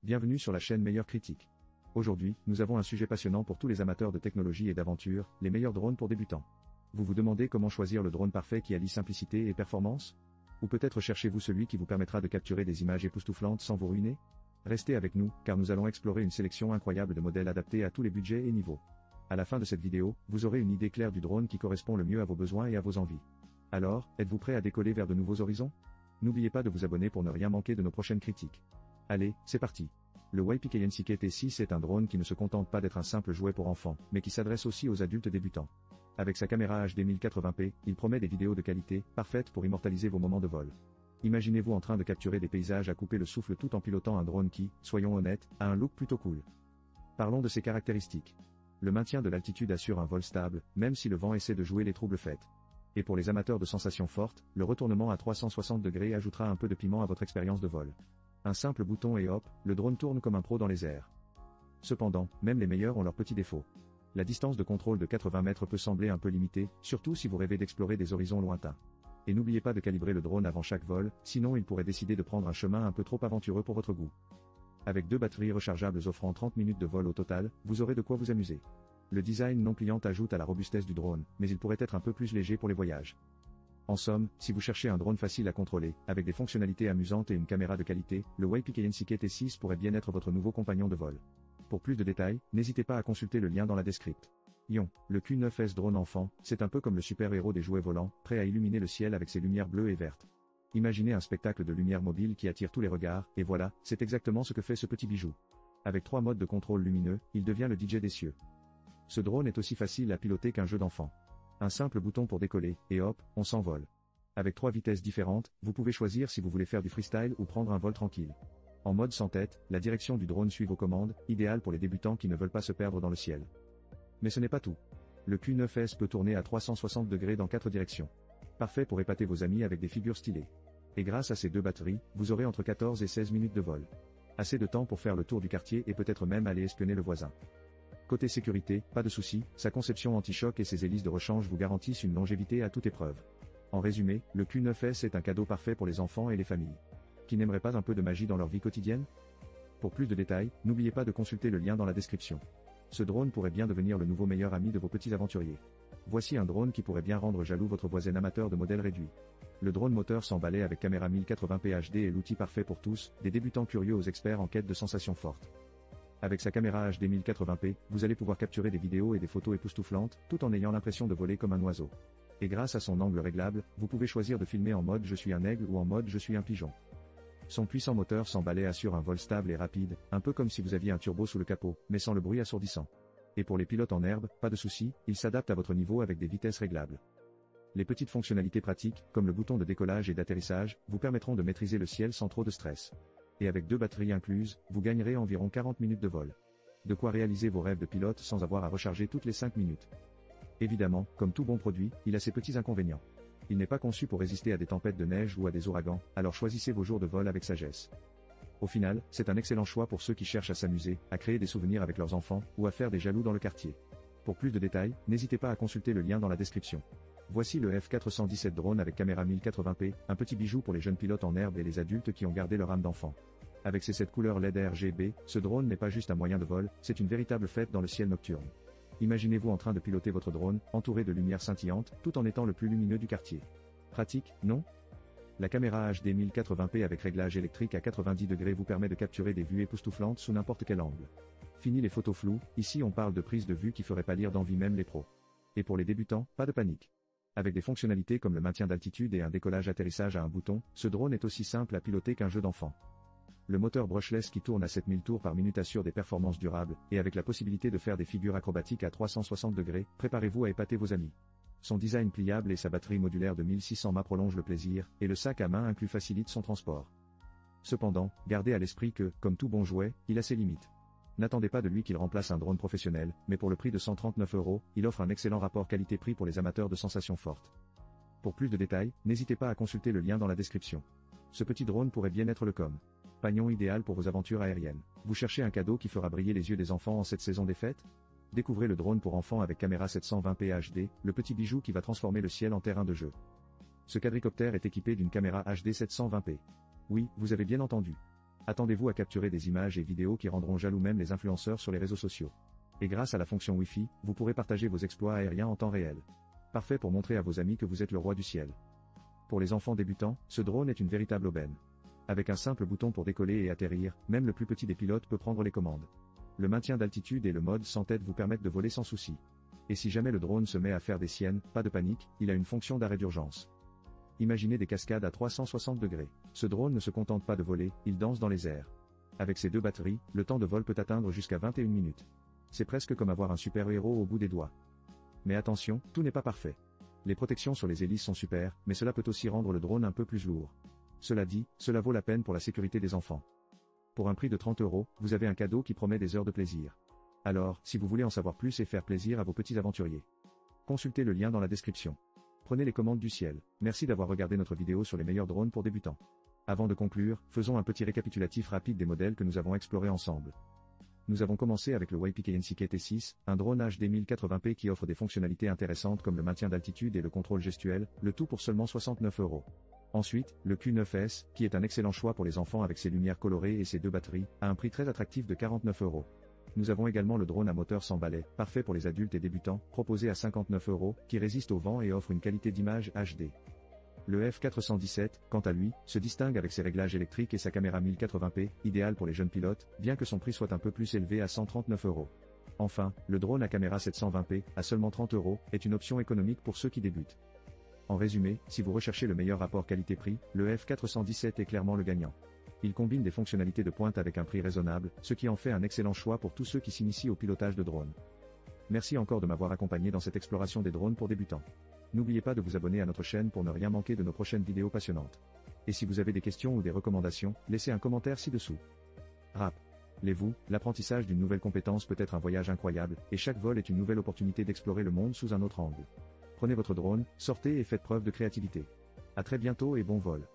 Bienvenue sur la chaîne Meilleure Critique. Aujourd'hui, nous avons un sujet passionnant pour tous les amateurs de technologie et d'aventure, les meilleurs drones pour débutants. Vous vous demandez comment choisir le drone parfait qui allie simplicité et performance? Ou peut-être cherchez-vous celui qui vous permettra de capturer des images époustouflantes sans vous ruiner? Restez avec nous, car nous allons explorer une sélection incroyable de modèles adaptés à tous les budgets et niveaux. À la fin de cette vidéo, vous aurez une idée claire du drone qui correspond le mieux à vos besoins et à vos envies. Alors, êtes-vous prêt à décoller vers de nouveaux horizons? N'oubliez pas de vous abonner pour ne rien manquer de nos prochaines critiques. Allez, c'est parti. Le YPKNCK T6 est un drone qui ne se contente pas d'être un simple jouet pour enfants, mais qui s'adresse aussi aux adultes débutants. Avec sa caméra HD 1080p, il promet des vidéos de qualité, parfaites pour immortaliser vos moments de vol. Imaginez-vous en train de capturer des paysages à couper le souffle tout en pilotant un drone qui, soyons honnêtes, a un look plutôt cool. Parlons de ses caractéristiques. Le maintien de l'altitude assure un vol stable, même si le vent essaie de jouer les troubles faits. Et pour les amateurs de sensations fortes, le retournement à 360 degrés ajoutera un peu de piment à votre expérience de vol. Un simple bouton et hop, le drone tourne comme un pro dans les airs. Cependant, même les meilleurs ont leurs petits défauts. La distance de contrôle de 80 mètres peut sembler un peu limitée, surtout si vous rêvez d'explorer des horizons lointains. Et n'oubliez pas de calibrer le drone avant chaque vol, sinon il pourrait décider de prendre un chemin un peu trop aventureux pour votre goût. Avec 2 batteries rechargeables offrant 30 minutes de vol au total, vous aurez de quoi vous amuser. Le design non pliant ajoute à la robustesse du drone, mais il pourrait être un peu plus léger pour les voyages. En somme, si vous cherchez un drone facile à contrôler, avec des fonctionnalités amusantes et une caméra de qualité, le YPKNCK T6 pourrait bien être votre nouveau compagnon de vol. Pour plus de détails, n'hésitez pas à consulter le lien dans la description. Le Q9S drone enfant, c'est un peu comme le super-héros des jouets volants, prêt à illuminer le ciel avec ses lumières bleues et vertes. Imaginez un spectacle de lumière mobile qui attire tous les regards, et voilà, c'est exactement ce que fait ce petit bijou. Avec 3 modes de contrôle lumineux, il devient le DJ des cieux. Ce drone est aussi facile à piloter qu'un jeu d'enfant. Un simple bouton pour décoller, et hop, on s'envole. Avec 3 vitesses différentes, vous pouvez choisir si vous voulez faire du freestyle ou prendre un vol tranquille. En mode sans tête, la direction du drone suit vos commandes, idéal pour les débutants qui ne veulent pas se perdre dans le ciel. Mais ce n'est pas tout. Le Q9S peut tourner à 360 degrés dans 4 directions. Parfait pour épater vos amis avec des figures stylées. Et grâce à ces 2 batteries, vous aurez entre 14 et 16 minutes de vol. Assez de temps pour faire le tour du quartier et peut-être même aller espionner le voisin. Côté sécurité, pas de souci, sa conception anti-choc et ses hélices de rechange vous garantissent une longévité à toute épreuve. En résumé, le Q9S est un cadeau parfait pour les enfants et les familles. Qui n'aimeraient pas un peu de magie dans leur vie quotidienne? Pour plus de détails, n'oubliez pas de consulter le lien dans la description. Ce drone pourrait bien devenir le nouveau meilleur ami de vos petits aventuriers. Voici un drone qui pourrait bien rendre jaloux votre voisin amateur de modèles réduits. Le drone moteur sans balai avec caméra 1080p HD est l'outil parfait pour tous, des débutants curieux aux experts en quête de sensations fortes. Avec sa caméra HD 1080p, vous allez pouvoir capturer des vidéos et des photos époustouflantes, tout en ayant l'impression de voler comme un oiseau. Et grâce à son angle réglable, vous pouvez choisir de filmer en mode je suis un aigle ou en mode je suis un pigeon. Son puissant moteur sans balai assure un vol stable et rapide, un peu comme si vous aviez un turbo sous le capot, mais sans le bruit assourdissant. Et pour les pilotes en herbe, pas de souci, il s'adapte à votre niveau avec des vitesses réglables. Les petites fonctionnalités pratiques, comme le bouton de décollage et d'atterrissage, vous permettront de maîtriser le ciel sans trop de stress. Et avec 2 batteries incluses, vous gagnerez environ 40 minutes de vol. De quoi réaliser vos rêves de pilote sans avoir à recharger toutes les 5 minutes. Évidemment, comme tout bon produit, il a ses petits inconvénients. Il n'est pas conçu pour résister à des tempêtes de neige ou à des ouragans, alors choisissez vos jours de vol avec sagesse. Au final, c'est un excellent choix pour ceux qui cherchent à s'amuser, à créer des souvenirs avec leurs enfants, ou à faire des jaloux dans le quartier. Pour plus de détails, n'hésitez pas à consulter le lien dans la description. Voici le F417 drone avec caméra 1080p, un petit bijou pour les jeunes pilotes en herbe et les adultes qui ont gardé leur âme d'enfant. Avec ses 7 couleurs LED RGB, ce drone n'est pas juste un moyen de vol, c'est une véritable fête dans le ciel nocturne. Imaginez-vous en train de piloter votre drone, entouré de lumières scintillantes, tout en étant le plus lumineux du quartier. Pratique, non? La caméra HD 1080p avec réglage électrique à 90 degrés vous permet de capturer des vues époustouflantes sous n'importe quel angle. Fini les photos floues, ici on parle de prise de vue qui ferait pâlir d'envie même les pros. Et pour les débutants, pas de panique. Avec des fonctionnalités comme le maintien d'altitude et un décollage-atterrissage à un bouton, ce drone est aussi simple à piloter qu'un jeu d'enfant. Le moteur brushless qui tourne à 7000 tours par minute assure des performances durables, et avec la possibilité de faire des figures acrobatiques à 360 degrés, préparez-vous à épater vos amis. Son design pliable et sa batterie modulaire de 1600 mAh prolongent le plaisir, et le sac à main inclus facilite son transport. Cependant, gardez à l'esprit que, comme tout bon jouet, il a ses limites. N'attendez pas de lui qu'il remplace un drone professionnel, mais pour le prix de 139 €, il offre un excellent rapport qualité-prix pour les amateurs de sensations fortes. Pour plus de détails, n'hésitez pas à consulter le lien dans la description. Ce petit drone pourrait bien être le compagnon idéal pour vos aventures aériennes. Vous cherchez un cadeau qui fera briller les yeux des enfants en cette saison des fêtes? Découvrez le drone pour enfants avec caméra 720p HD, le petit bijou qui va transformer le ciel en terrain de jeu. Ce quadricoptère est équipé d'une caméra HD 720p. Oui, vous avez bien entendu. Attendez-vous à capturer des images et vidéos qui rendront jaloux même les influenceurs sur les réseaux sociaux. Et grâce à la fonction Wi-Fi, vous pourrez partager vos exploits aériens en temps réel. Parfait pour montrer à vos amis que vous êtes le roi du ciel. Pour les enfants débutants, ce drone est une véritable aubaine. Avec un simple bouton pour décoller et atterrir, même le plus petit des pilotes peut prendre les commandes. Le maintien d'altitude et le mode sans tête vous permettent de voler sans souci. Et si jamais le drone se met à faire des siennes, pas de panique, il a une fonction d'arrêt d'urgence. Imaginez des cascades à 360 degrés. Ce drone ne se contente pas de voler, il danse dans les airs. Avec ses 2 batteries, le temps de vol peut atteindre jusqu'à 21 minutes. C'est presque comme avoir un super-héros au bout des doigts. Mais attention, tout n'est pas parfait. Les protections sur les hélices sont super, mais cela peut aussi rendre le drone un peu plus lourd. Cela dit, cela vaut la peine pour la sécurité des enfants. Pour un prix de 30 €, vous avez un cadeau qui promet des heures de plaisir. Alors, si vous voulez en savoir plus et faire plaisir à vos petits aventuriers, consultez le lien dans la description. Prenez les commandes du ciel. Merci d'avoir regardé notre vidéo sur les meilleurs drones pour débutants. Avant de conclure, faisons un petit récapitulatif rapide des modèles que nous avons explorés ensemble. Nous avons commencé avec le YPK NCK T6, un drone HD 1080p qui offre des fonctionnalités intéressantes comme le maintien d'altitude et le contrôle gestuel, le tout pour seulement 69 €. Ensuite, le Q9S, qui est un excellent choix pour les enfants avec ses lumières colorées et ses 2 batteries, à un prix très attractif de 49 €. Nous avons également le drone à moteur sans balai, parfait pour les adultes et débutants, proposé à 59 €, qui résiste au vent et offre une qualité d'image HD. Le F417, quant à lui, se distingue avec ses réglages électriques et sa caméra 1080p, idéal pour les jeunes pilotes, bien que son prix soit un peu plus élevé à 139 €. Enfin, le drone à caméra 720p, à seulement 30 €, est une option économique pour ceux qui débutent. En résumé, si vous recherchez le meilleur rapport qualité-prix, le F417 est clairement le gagnant. Il combine des fonctionnalités de pointe avec un prix raisonnable, ce qui en fait un excellent choix pour tous ceux qui s'initient au pilotage de drones. Merci encore de m'avoir accompagné dans cette exploration des drones pour débutants. N'oubliez pas de vous abonner à notre chaîne pour ne rien manquer de nos prochaines vidéos passionnantes. Et si vous avez des questions ou des recommandations, laissez un commentaire ci-dessous. Rappelez-vous, l'apprentissage d'une nouvelle compétence peut être un voyage incroyable, et chaque vol est une nouvelle opportunité d'explorer le monde sous un autre angle. Prenez votre drone, sortez et faites preuve de créativité. À très bientôt et bon vol.